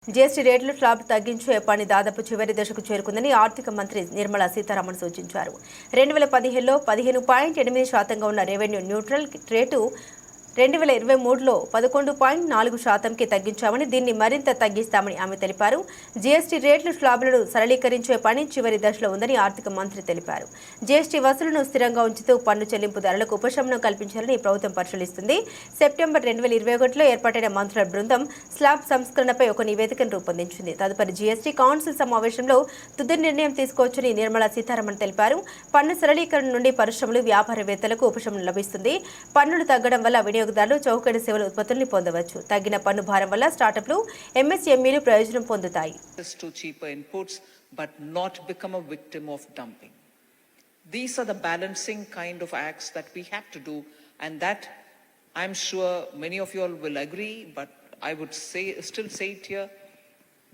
GST రేట్లు slab తగ్గించే పని దాదాపు చివరి దశకు చేరుకుందని ఆర్థిక మంత్రి నిర్మలా సీతారామన్ సూచించారు. 2017లో 15.8% ఉన్న రెవెన్యూ న్యూట్రల్ రేటు 2023లో 11.4%కి తగ్గించామని, దీన్ని మరింత తగ్గిస్తామని ఆమె తెలిపారు. జీఎస్టీ రేట్లు స్లాబులను సరళీకరించే పని చివరి దశలో ఉందని ఆర్థిక మంత్రి తెలిపారు. జీఎస్టీ వసూలును స్థిరంగా ఉంచుతూ పన్ను చెల్లింపుదారులకు ఉపశమనం కల్పించాలని ప్రభుత్వం పరిశీలిస్తుంది. సెప్టెంబర్ 2021లో ఏర్పాటైన మంత్రుల బృందం స్లాబ్ సంస్కరణపై ఒక నివేదికను రూపొందించింది. తదుపరి జీఎస్టీ కౌన్సిల్ సమావేశంలో తుది నిర్ణయం తీసుకోవచ్చని నిర్మలా సీతారామన్ తెలిపారు. పన్ను సరళీకరణ నుండి పరిశ్రమలు, వ్యాపారవేత్తలకు ఉపశమనం లభిస్తుంది. పన్నులు తగ్గడం వల్ల వినియోగదారులు చౌకైన సేవల ఉత్పత్తుల్ని పొందవచ్చు. తగ్గిన పన్ను భారం వల్ల స్టార్టప్లు, ఎంఎస్ఎంఈలు ప్రయోజనం పొందుతాయి. But not become a victim of dumping. These are the balancing kind of acts that we have to do, and that I'm sure many of you all will agree, but I would still say it here,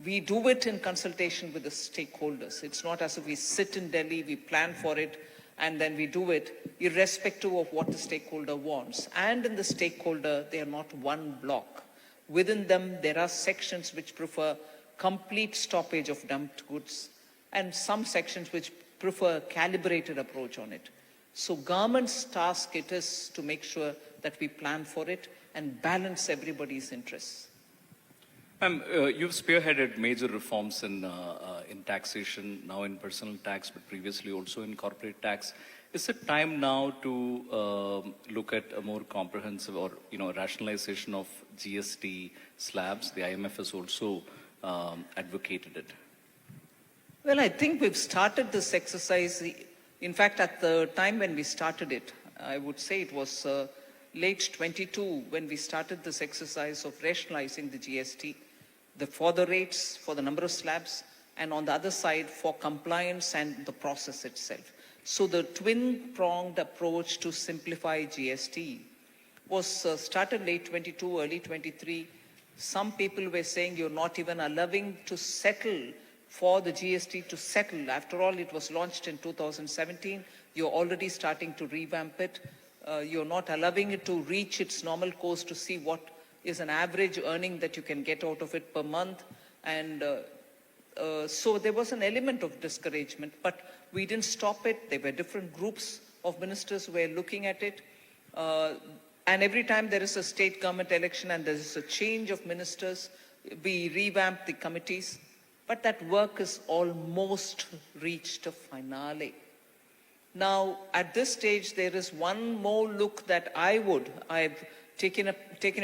we do it in consultation with the stakeholders. It's not as if we sit in Delhi, we plan for it, and then we do it irrespective of what the stakeholder wants. And in the stakeholder, they are not one block. Within them, there are sections which prefer complete stoppage of dumped goods, and some sections which prefer a calibrated approach on it. So government's task it is to make sure that we plan for it and balance everybody's interests. You've spearheaded major reforms in taxation, now in personal tax, but previously also in corporate tax. Is it time now to look at a more comprehensive or rationalization of GST slabs? The IMF has also advocated it. Well, I think we've started this exercise. In fact, at the time when we started it, I would say it was late 22 when we started this exercise of rationalizing the GST, for the rates, for the number of slabs, and on the other side for compliance and the process itself. So the twin-pronged approach to simplify GST was started late 22, early 23. Some people were saying you're not even allowing to settle for the GST to settle. After all, it was launched in 2017. You're already starting to revamp it. You're not allowing it to reach its normal course to see what is an average earning that you can get out of it per month. And so there was an element of discouragement, but we didn't stop it. There were different groups of ministers who were looking at it. And every time there is a state government election and there is a change of ministers, we revamp the committees. But that work is almost reached a finale. Now, at this stage, there is one more look that I've taken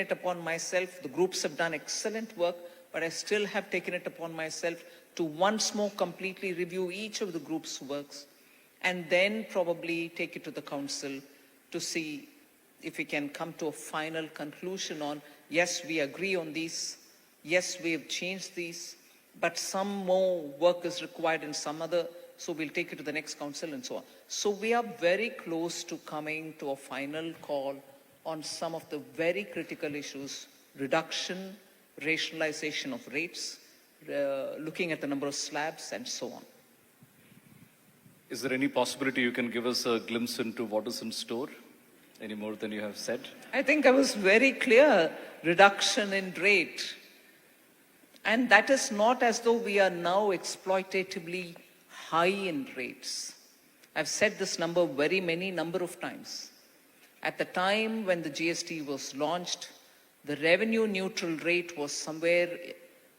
it upon myself. The groups have done excellent work, but I still have taken it upon myself to once more completely review each of the group's works and then probably take it to the council to see if we can come to a final conclusion on, yes, we agree on these, yes, we have changed these, but some more work is required in some other, so we'll take it to the next council and so on. So we are very close to coming to a final call on some of the very critical issues: reduction, rationalization of rates, looking at the number of slabs and so on. Is there any possibility you can give us a glimpse into what is in store? Any more than you have said? I think I was very clear. Reduction in rate. And that is not as though we are now exploitatively high in rates. I've said this number number of times. At the time when the GST was launched, the revenue neutral rate was somewhere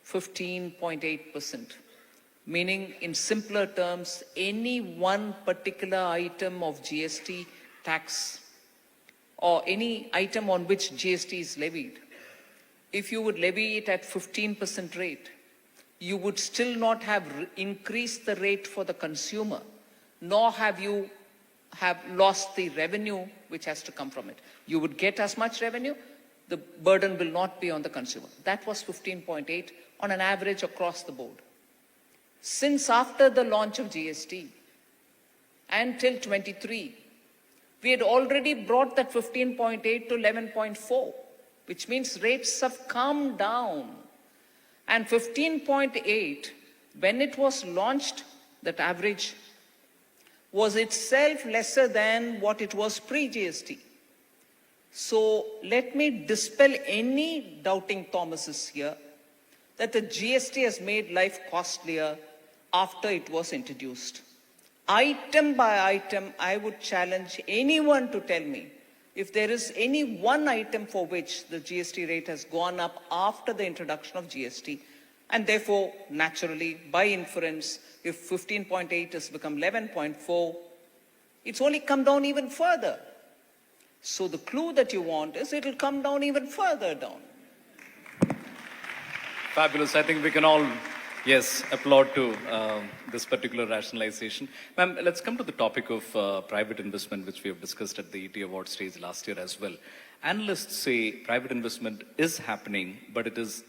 15.8%. Meaning, in simpler terms, any one particular item of GST tax or any item on which GST is levied, if you would levy it at 15% rate, you would still not have increased the rate for the consumer, nor have you have lost the revenue which has to come from it. You would get as much revenue, the burden will not be on the consumer. That was 15.8 on an average across the board. Since after the launch of GST until 23, we had already brought that 15.8 to 11.4, which means rates have come down. And 15.8, when it was launched, that average was itself lesser than what it was pre-GST. So let me dispel any doubting Thomases here. that the GST has made life costlier after it was introduced. Item by item, I would challenge anyone to tell me if there is any one item for which the GST rate has gone up after the introduction of GST, and therefore, naturally, by inference, if 15.8 has become 11.4, it's only come down even further. So the clue that you want is it'll come down even further down. Fabulous. I think we can all, yes, applaud to this particular rationalization. Ma'am, let's come to the topic of private investment, which we have discussed at the ET Award stage last year as well. Analysts say private investment is happening, but it is